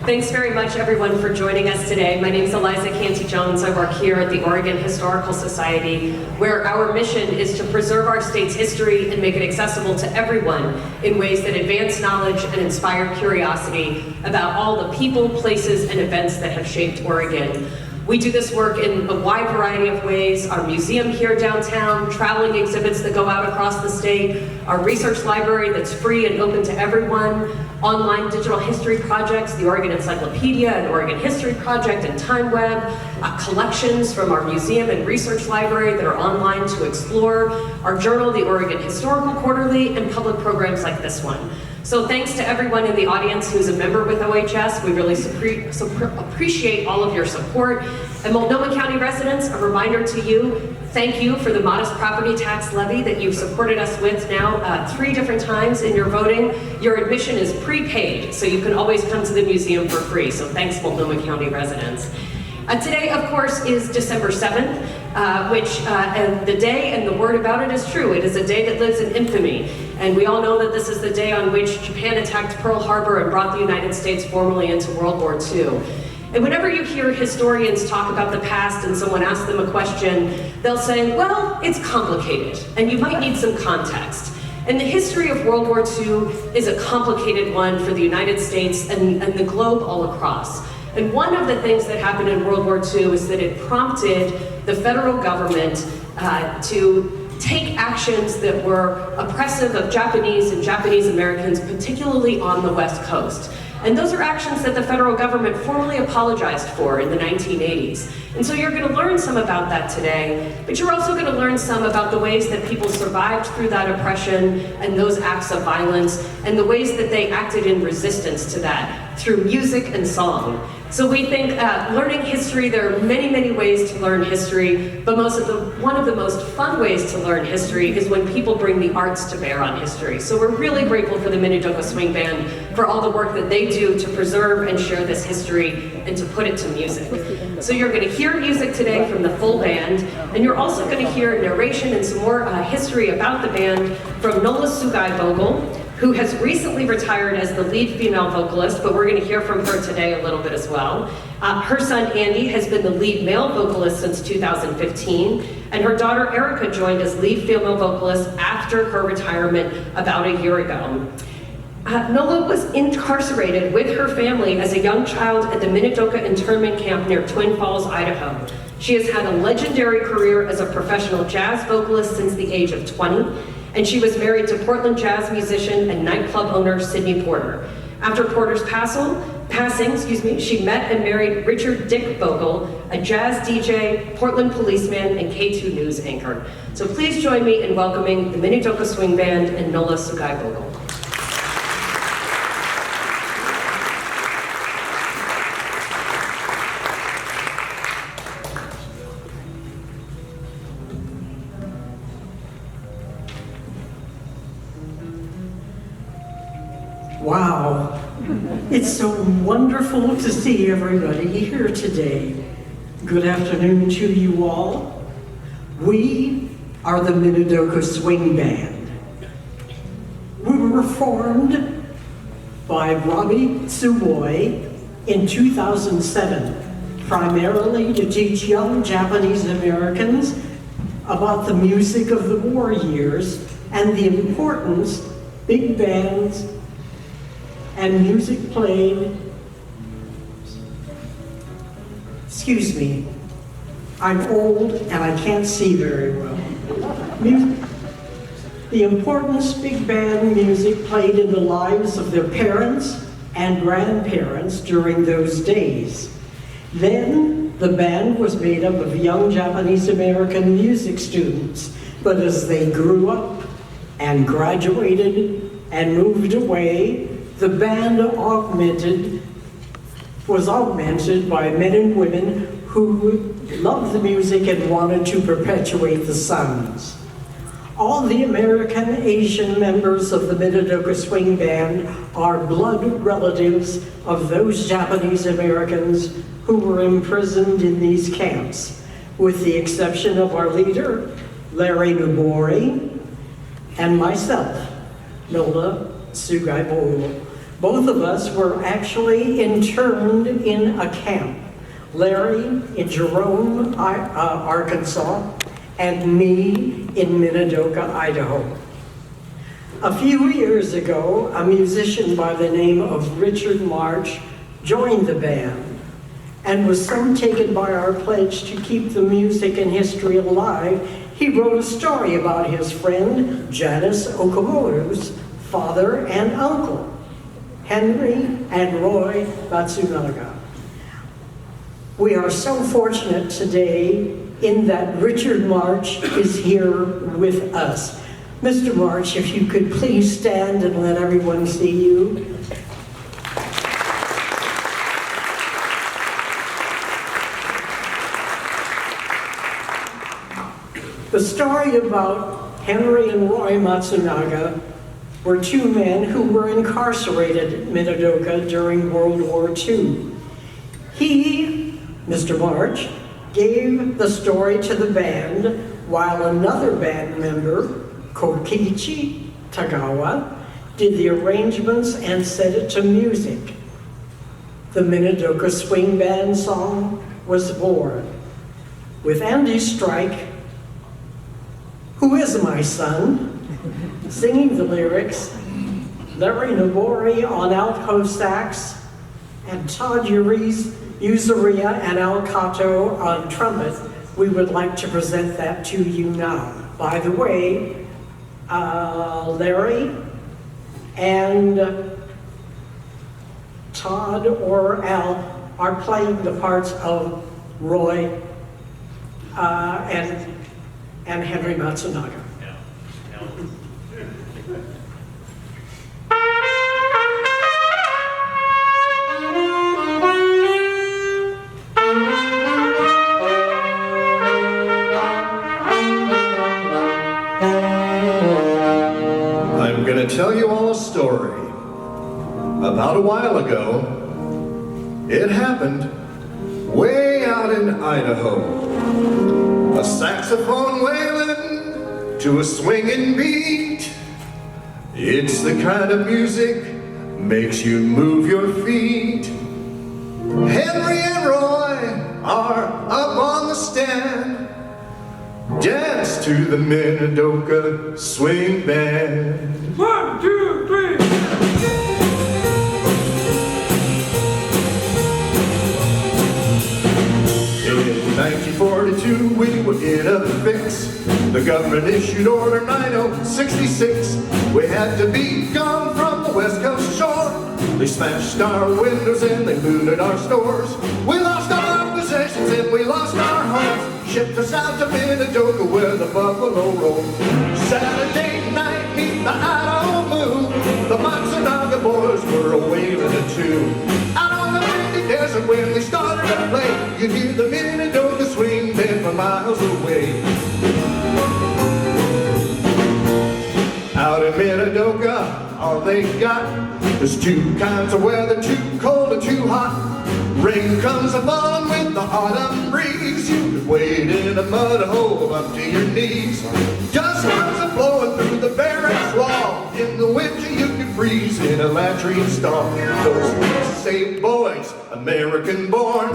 Thanks very much, everyone, for joining us today. My name is Eliza Canty-Jones. I work here at the Oregon Historical Society, where our mission is to preserve our state's history and make it accessible to everyone in ways that advance knowledge and inspire curiosity about all the people, places, and events that have shaped Oregon. We do this work in a wide variety of ways. Our museum here downtown, traveling exhibits that go out across the state, our research library that's free and open to everyone, online digital history projects, the Oregon Encyclopedia and Oregon History Project and TimeWeb, collections from our museum and research library that are online to explore, our journal, the Oregon Historical Quarterly, and public programs like this one. So thanks to everyone in the audience who's a member with OHS. We really appreciate all of your support. And Multnomah County residents, a reminder to you, thank you for the modest property tax levy that you've supported us with now 3 different times in your voting. Your admission is prepaid, so you can always come to the museum for free. So thanks, Multnomah County residents. Today, of course, is December 7th, and the day and the word about it is true. It is a day that lives in infamy. And we all know that this is the day on which Japan attacked Pearl Harbor and brought the United States formally into World War II. And whenever you hear historians talk about the past and someone asks them a question, they'll say, well, it's complicated, and you might need some context. And the history of World War II is a complicated one for the United States and the globe all across. And one of the things that happened in World War II is that it prompted the federal government to take actions that were oppressive of Japanese and Japanese Americans, particularly on the West Coast. And those are actions that the federal government formally apologized for in the 1980s. And so you're going to learn some about that today, but you're also going to learn some about the ways that people survived through that oppression and those acts of violence, and the ways that they acted in resistance to that through music and song. So we think learning history, there are many, many ways to learn history, but one of the most fun ways to learn history is when people bring the arts to bear on history. So we're really grateful for the Minidoka Swing Band for all the work that they do to preserve and share this history and to put it to music. So you're going to hear music today from the full band, and you're also going to hear narration and some more history about the band from Nola Sugai Bogle, who has recently retired as the lead female vocalist, but we're going to hear from her today a little bit as well. Her son Andy has been the lead male vocalist since 2015, and her daughter Erica joined as lead female vocalist after her retirement about a year ago. Nola was incarcerated with her family as a young child at the Minidoka Internment camp near Twin Falls, Idaho. She has had a legendary career as a professional jazz vocalist since the age of 20, and she was married to Portland jazz musician and nightclub owner Sidney Porter. After Porter's passing, she met and married Richard Dick Bogle, a jazz DJ, Portland policeman, and K2 News anchor. So please join me in welcoming the Minidoka Swing Band and Nola Sugai Bogle. Wow, it's so wonderful to see everybody here today. Good afternoon to you all. We are the Minidoka Swing Band. We were formed by Robbie Tsuboy in 2007, primarily to teach young Japanese Americans about the music of the war years and the importance big bands and music played. Excuse me, I'm old and I can't see very well. The importance big band music played in the lives of their parents and grandparents during those days. Then the band was made up of young Japanese American music students, but as they grew up and graduated and moved away, the band was augmented by men and women who loved the music and wanted to perpetuate the sounds. All the American Asian members of the Minidoka Swing Band are blood relatives of those Japanese Americans who were imprisoned in these camps, with the exception of our leader, Larry Nubori, and myself, Nola Sugai Bogle. Both of us were actually interned in a camp. Larry in Jerome, Arkansas, and me in Minidoka, Idaho. A few years ago, a musician by the name of Richard March joined the band and was so taken by our pledge to keep the music and history alive, he wrote a story about his friend Janice Okamoto's father and uncle, Henry and Roy Matsunaga. We are so fortunate today in that Richard March is here with us. Mr. March, if you could please stand and let everyone see you. The story about Henry and Roy Matsunaga were two men who were incarcerated at Minidoka during World War II. He, Mr. March, gave the story to the band while another band member, Kokichi, Tagawa, did the arrangements and set it to music. The Minidoka Swing Band Song was born, with Andy Streich, who is my son, singing the lyrics, Larry Nabori on alto sax, and Todd Useria and Al Cato on trumpet. We would like to present that to you now. By the way, Larry and Todd or Al are playing the parts of Roy and Henry Matsunaga. I'm going to tell you all a story. About a while ago, it happened way out in Idaho. A saxophone wailin' to a swingin' beat. It's the kind of music makes you move your feet. Henry and Roy are up on the stand. Dance to the Minidoka Swing Band. 1, 2, 3. In 1942, we were in a fix. The government issued Order 9066. We had to be gone from the West Coast shore. They smashed our windows and they looted our stores. We lost our possessions and we lost our homes. Shipped us out to Minidoka where the buffalo roam. Saturday night, meet the Idaho moon. The Matsunaga boys were a wailin' a tune. Out on the windy desert when we started to play, you'd hear the Minidoka Swing Band for miles away. Out in Minidoka, all they got is two kinds of weather, too cold and too hot. Rain comes a-falling with the autumn breeze. You could wade in a mud hole up to your knees. Dust comes a-blowing through the barracks wall. In the winter you could freeze in a latrine stall. Those same boys, American born,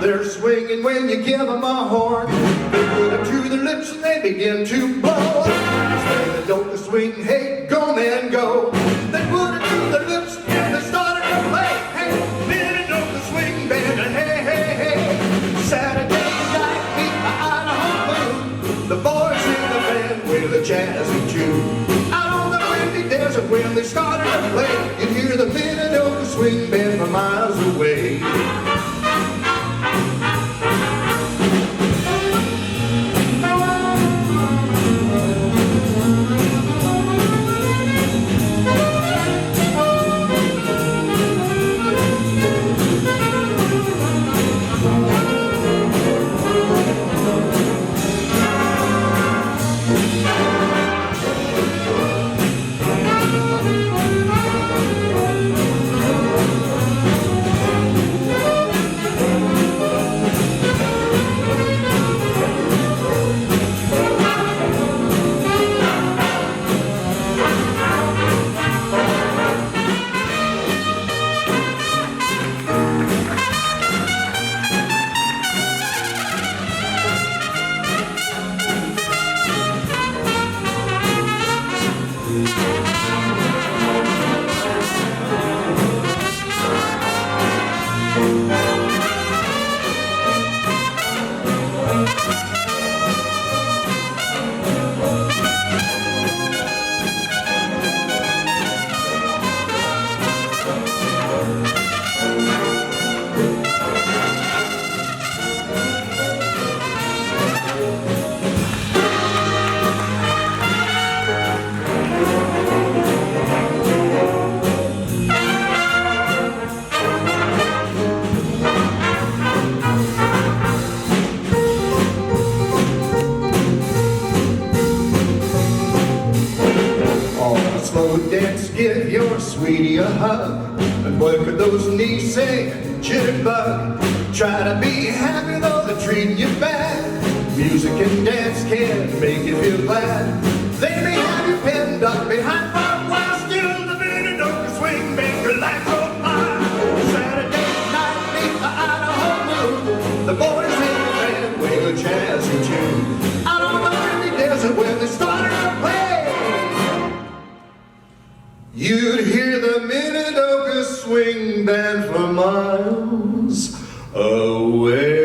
they're swinging when you give them a horn. They put it to their lips and they begin to blow. They don't swing, hey, go man, go. They put it to their lips and they started to play. Hey, Minidoka Swing Band, hey, hey, hey. Saturday night, meet the Idaho moon. The boys in the band with a jazzy tune. Out on the windy desert when they started to play, you'd hear the Minidoka Swing Band for miles away. sweetie a hug. And what could those knees say? Jitterbug. Try to be happy though they're treating you bad. Music and dance can make you feel glad. They may have you pinned up behind barbed wire. Still the Minidoka Swing Band can light your fire. Saturday night beneath the Idaho moon, the boys in the band wave a jazzy tune. Out on the windy desert where they started to play, you'd hear the Minidoka Swing Band for miles away.